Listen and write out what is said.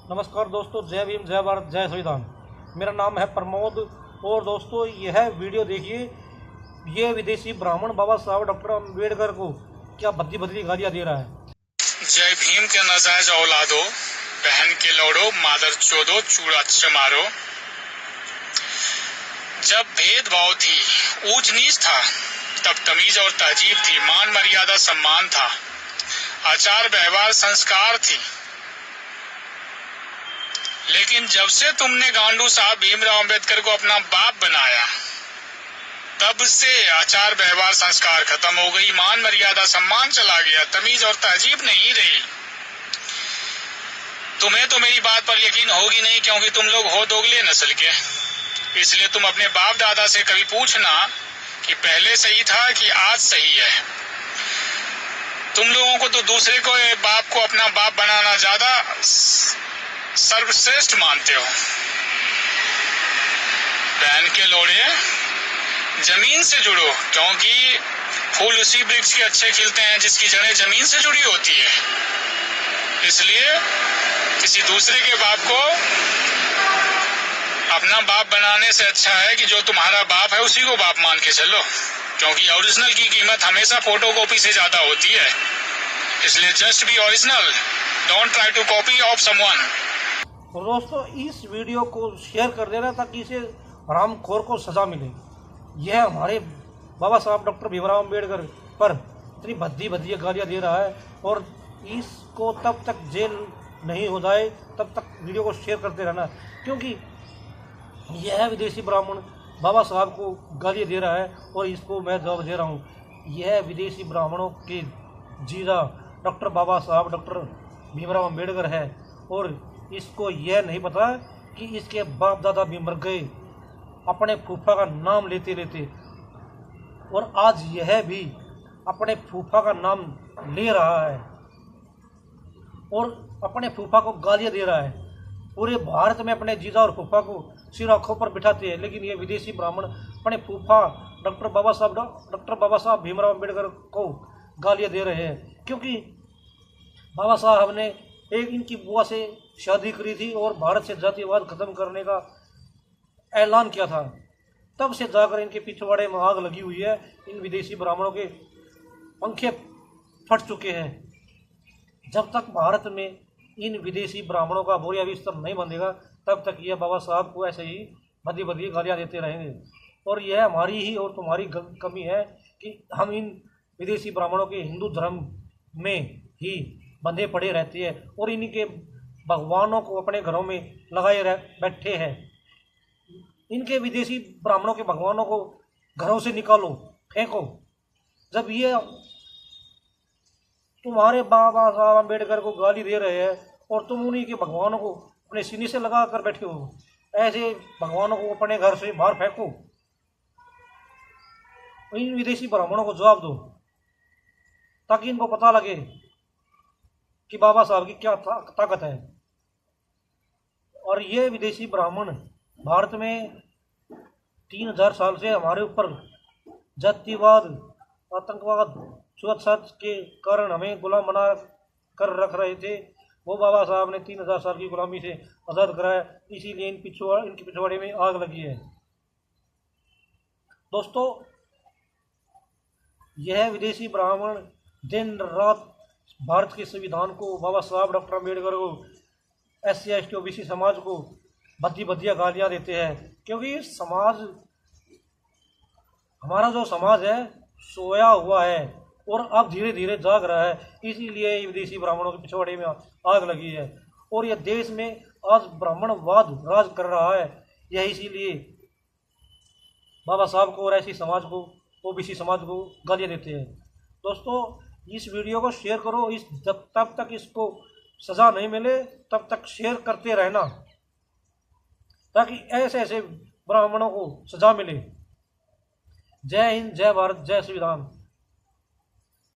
नमस्कार दोस्तों, जय भीम, जय भारत, जय संविधान। मेरा नाम है प्रमोद और दोस्तों यह वीडियो देखिए। ये विदेशी ब्राह्मण बाबा साहब डॉक्टर अम्बेडकर को क्या भद्दी भद्दी गालियां दे रहा है। जय भीम के नाजायज औलादो, बहन के लौड़ो, मादर चोदो, चूड़ा चमारो। जब भेदभाव थी, ऊंच नीच था, तब तमीज और तहजीब थी, मान मर्यादा सम्मान था, आचार व्यवहार संस्कार थी। लेकिन जब से तुमने गांडू साहब भीमराव अंबेडकर को अपना बाप बनाया, तब से आचार व्यवहार संस्कार खत्म हो गई, मान मर्यादा सम्मान चला गया, तमीज और तहजीब नहीं रही। तुम्हें तो मेरी बात पर यकीन होगी नहीं, क्योंकि तुम लोग हो दोगले नस्ल के। इसलिए तुम अपने बाप दादा से कभी पूछना कि पहले सही था कि आज सही है। तुम लोगों को तो दूसरे को बाप को अपना बाप बनाना ज्यादा सर्वश्रेष्ठ मानते हो। बहन के लोड़े, जमीन से जुड़ो, क्योंकि फूल उसी वृक्ष के अच्छे खिलते हैं जिसकी जड़ें जमीन से जुड़ी होती है। इसलिए किसी दूसरे के बाप को अपना बाप बनाने से अच्छा है कि जो तुम्हारा बाप है उसी को बाप मान के चलो, क्योंकि ओरिजिनल की कीमत हमेशा फोटोकॉपी से ज्यादा होती है। इसलिए just be original, don't try to copy off someone. और दोस्तों इस वीडियो को शेयर कर देना ताकि इसे हरामखोर को सजा मिले। यह हमारे बाबा साहब डॉक्टर भीमराव अम्बेडकर पर इतनी भद्दी भद्दी गालियाँ दे रहा है और इसको तब तक जेल नहीं हो जाए तब तक वीडियो को शेयर करते रहना, क्योंकि यह विदेशी ब्राह्मण बाबा साहब को गालियाँ दे रहा है और इसको मैं जवाब दे रहा हूँ। यह विदेशी ब्राह्मणों के जीजा डॉक्टर बाबा साहब डॉक्टर भीमराव अम्बेडकर है और इसको यह नहीं पता कि इसके बाप दादा भी मर गए अपने फूफा का नाम लेते लेते, और आज यह भी अपने फूफा का नाम ले रहा है और अपने फूफा को गालियाँ दे रहा है। पूरे भारत में अपने जीजा और फूफा को सिर आंखों पर बिठाते हैं, लेकिन ये विदेशी ब्राह्मण अपने फूफा डॉक्टर बाबा साहब भीमराव अम्बेडकर को गालियाँ दे रहे हैं, क्योंकि बाबा साहब ने एक इनकी बुआ से शादी करी थी और भारत से जातिवाद खत्म करने का ऐलान किया था। तब से जाकर इनके पिछवाड़े में आग लगी हुई है। इन विदेशी ब्राह्मणों के पंखे फट चुके हैं। जब तक भारत में इन विदेशी ब्राह्मणों का बोरिया बिस्तर नहीं बंधेगा तब तक ये बाबा साहब को ऐसे ही भद्दी भद्दी गालियाँ देते रहेंगे। और यह हमारी ही और तुम्हारी कमी है कि हम इन विदेशी ब्राह्मणों के हिंदू धर्म में ही बंधे पड़े रहते हैं और इन्हीं के भगवानों को अपने घरों में लगाए बैठे हैं। इनके विदेशी ब्राह्मणों के भगवानों को घरों से निकालो, फेंको। जब ये तुम्हारे बाबा साहब अम्बेडकर को गाली दे रहे हैं और तुम उन्हीं के भगवानों को अपने सीने से लगा कर बैठे हो, ऐसे भगवानों को अपने घर से बाहर फेंको। इन विदेशी ब्राह्मणों को जवाब दो ताकि इनको पता लगे कि बाबा साहब की क्या ताकत है। और ये विदेशी ब्राह्मण भारत में 3000 साल से हमारे ऊपर जातिवाद, आतंकवाद, छुआछूत के कारण हमें गुलाम बना कर रख रहे थे। वो बाबा साहब ने 3000 साल की गुलामी से आज़ाद कराया, इसीलिए इनके पिछवाड़े में आग लगी है। दोस्तों यह विदेशी ब्राह्मण दिन रात भारत के संविधान को, बाबा साहब डॉक्टर अम्बेडकर को, SC ST OBC समाज को भद्दी भद्दियाँ गालियाँ देते हैं, क्योंकि समाज, हमारा जो समाज है सोया हुआ है और अब धीरे धीरे जाग रहा है। इसीलिए विदेशी ब्राह्मणों के पिछवाड़े में आग लगी है और यह देश में आज ब्राह्मणवाद राज कर रहा है। यह इसीलिए बाबा साहब को और ऐसी समाज को, OBC समाज को गालियाँ देते हैं। दोस्तों इस वीडियो को शेयर करो, तब तक इसको सज़ा नहीं मिले तब तक शेयर करते रहना ताकि ऐसे ऐसे ब्राह्मणों को सज़ा मिले। जय हिंद, जय भारत, जय संविधान।